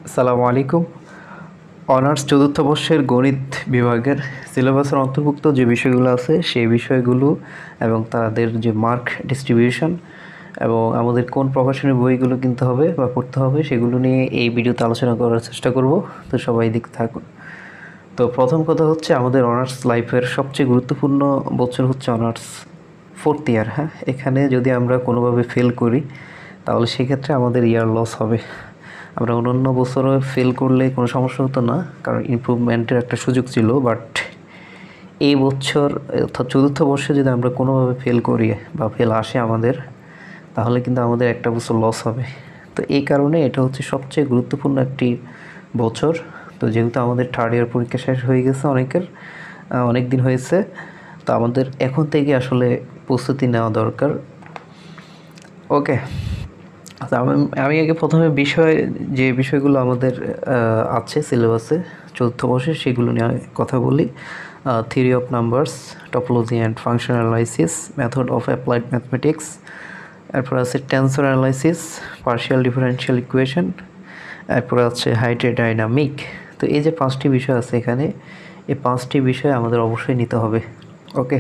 আসসালামু আলাইকুম। অনার্স চতুর্থ বর্ষের গণিত বিভাগের সিলেবাসের অন্তর্ভুক্ত যে বিষয়গুলো আছে সেই বিষয়গুলো এবং তাদের যে মার্ক ডিস্ট্রিবিউশন এবং আমাদের কোন প্রকাশনের বইগুলো কিনতে হবে বা পড়তে হবে সেগুলো নিয়ে এই ভিডিওতে আলোচনা করার চেষ্টা করব। তো সবাই দেখতে থাকুন। তো প্রথম কথা হচ্ছে আমাদের অনার্স লাইফের সবচেয়ে গুরুত্বপূর্ণ বছর হচ্ছে অনার্স ফোর্থ ইয়ার। হ্যাঁ, এখানে যদি আমরা কোনোভাবে ফেল করি তাহলে সেক্ষেত্রে আমাদের ইয়ার লস হবে। আমরা অন্যান্য বছরে ফেল করলে কোনো সমস্যা হতো না, কারণ ইমপ্রুভমেন্টের একটা সুযোগ ছিল। বাট এই বছর অর্থাৎ চতুর্থ বর্ষে যদি আমরা কোনোভাবে ফেল করি বা ফেল আসে আমাদের, তাহলে কিন্তু আমাদের একটা বছর লস হবে। তো এই কারণে এটা হচ্ছে সবচেয়ে গুরুত্বপূর্ণ একটি বছর। তো যেহেতু আমাদের থার্ড ইয়ার পরীক্ষা শেষ হয়ে গেছে, অনেক দিন হয়েছে, তো আমাদের এখন থেকে আসলে প্রস্তুতি নেওয়া দরকার। ওকে, আচ্ছা, আমি আগে প্রথমে যে বিষয়গুলো আমাদের আছে সিলেবাসে চতুর্থ বর্ষে সেগুলো নিয়ে কথা বলি। Theory of numbers, topology and function analysis, method of applied mathematics, এরপর আছে tensor analysis, partial differential equation, এরপর আছে হাইড্রোডাইনামিক। তো এই যে 5টি বিষয় আছে এখানে, এই 5টি বিষয় আমাদের অবশ্যই নিতে হবে। ওকে,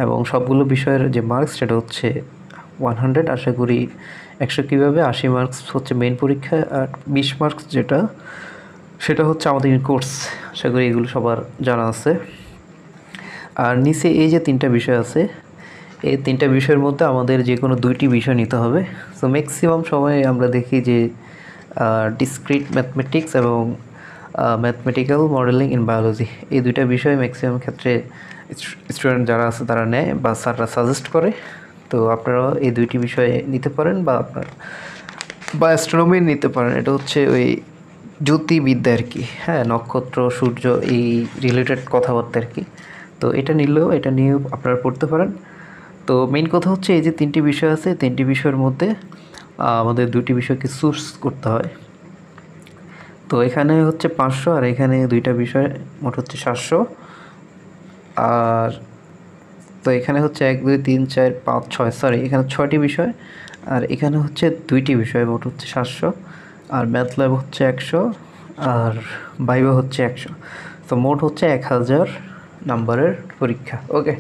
এবং সবগুলো বিষয়ের যে মার্কস সেটা হচ্ছে 100। আশা করি 100 কীভাবে, 80 মার্কস হচ্ছে মেইন পরীক্ষা, আর 20 মার্কস সেটা হচ্ছে আমাদের কোর্স। আশা করি এগুলো সবার জানা আছে। আর নিচে এই যে 3টা বিষয় আছে, এই 3টা বিষয়ের মধ্যে আমাদের যে কোনো 2টি বিষয় নিতে হবে। সো ম্যাক্সিমাম সময় আমরা দেখি যে ডিসক্রিট ম্যাথমেটিক্স এবং ম্যাথমেটিক্যাল মডেলিং ইন বায়োলজি, এই 2টা বিষয় ম্যাক্সিমাম ক্ষেত্রে স্টুডেন্ট যারা আছে তারা নেয় বা স্যাররা সাজেস্ট করে। তো আপনারা এই 2টি বিষয়ে নিতে পারেন বা অ্যাস্ট্রোনমি নিতে পারেন। এটা হচ্ছে ওই জ্যোতির্বিদ্যা আর কি, হ্যাঁ, নক্ষত্র, সূর্য, এই রিলেটেড কথাবার্তা আর কি। তো এটা নিয়েও আপনারা পড়তে পারেন। তো মেইন কথা হচ্ছে এই যে 3টি বিষয় আছে, 3টি বিষয়ের মধ্যে আমাদের 2টি বিষয়কে চুজ করতে হয়। তো এখানে হচ্ছে 500 আর এখানে 2টা বিষয় মোট হচ্ছে 700। আর তো এখানে হচ্ছে 1 2 3 4 5 6, সরি এখানে 6টি বিষয়, আর এখানে হচ্ছে 2টি বিষয়, মোট হচ্ছে 700। আর ম্যাথ ল্যাব হচ্ছে 100, আর ভাইভা হচ্ছে 100। তো মোট হচ্ছে 1000 নাম্বারের পরীক্ষা। ওকে,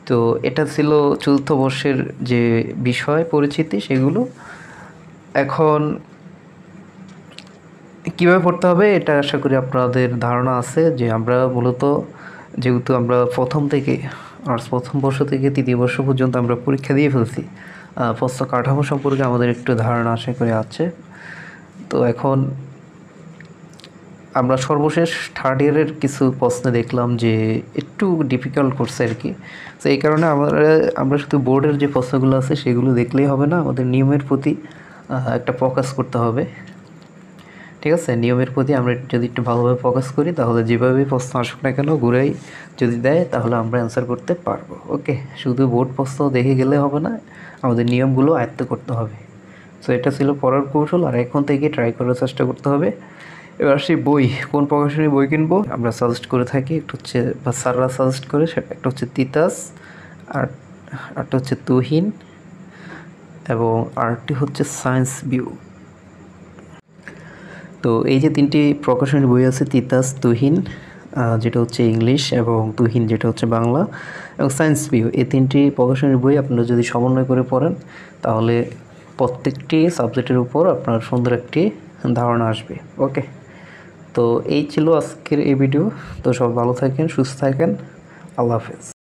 তো এটা ছিল চতুর্থ বর্ষের যে বিষয় পরিচিতি সেগুলো। এখন কীভাবে পড়তে হবে এটা আশা করি আপনাদের ধারণা আছে, যে আমরা মূলত যেহেতু আমরা প্রথম বর্ষ থেকে তৃতীয় বর্ষ পর্যন্ত আমরা পরীক্ষা দিয়ে ফেলছি, প্রশ্ন কাঠামো সম্পর্কে আমাদের একটু ধারণা আশা করি আছে। তো এখন আমরা সর্বশেষ থার্ড ইয়ারের কিছু প্রশ্ন দেখলাম যে একটু ডিফিকাল্ট করছে আর কি। তো এই কারণে আমরা শুধু বোর্ডের যে প্রশ্নগুলো আছে সেগুলো দেখলেই হবে না, আমাদের নিয়মের প্রতি একটা ফোকাস করতে হবে। ঠিক আছে, নিয়মের প্রতি আমরা যদি একটু ভালোভাবে ফোকাস করি তাহলে যেভাবে প্রশ্ন আসুক না কেন ঘুরাই যদি দেয় তাহলে আমরা অ্যান্সার করতে পারবো। ওকে, শুধু বোর্ড প্রশ্ন দেখে গেলে হবে না, আমাদের নিয়মগুলো আয়ত্ত করতে হবে। সো এটা ছিল পড়ার কৌশল, আর এখন থেকে ট্রাই করার চেষ্টা করতে হবে। এবার সেই বই, কোন প্রকাশনীর বই কিনবো আমরা সাজেস্ট করে থাকি, একটা হচ্ছে বা স্যাররা সাজেস্ট করে, সেটা একটা হচ্ছে তিতাস, আর আরটা হচ্ছে তুহিন, এবং আরটি হচ্ছে সায়েন্স ভিউ। তো এই যে 3টি প্রকাশনীর বই আছে, তিতাস, তুহিন যেটা হচ্ছে ইংলিশ, এবং তুহিন যেটা হচ্ছে বাংলা, এবং সায়েন্স ভিউ, এই 3টি প্রকাশনীর বই আপনারা যদি সমন্বয় করে পড়েন তাহলে প্রত্যেকটি সাবজেক্টের উপর আপনার সুন্দর একটি ধারণা আসবে। ওকে, তো এই ছিল আজকের এই ভিডিও। তো সব ভালো থাকেন, সুস্থ থাকেন, আল্লাহ হাফেজ।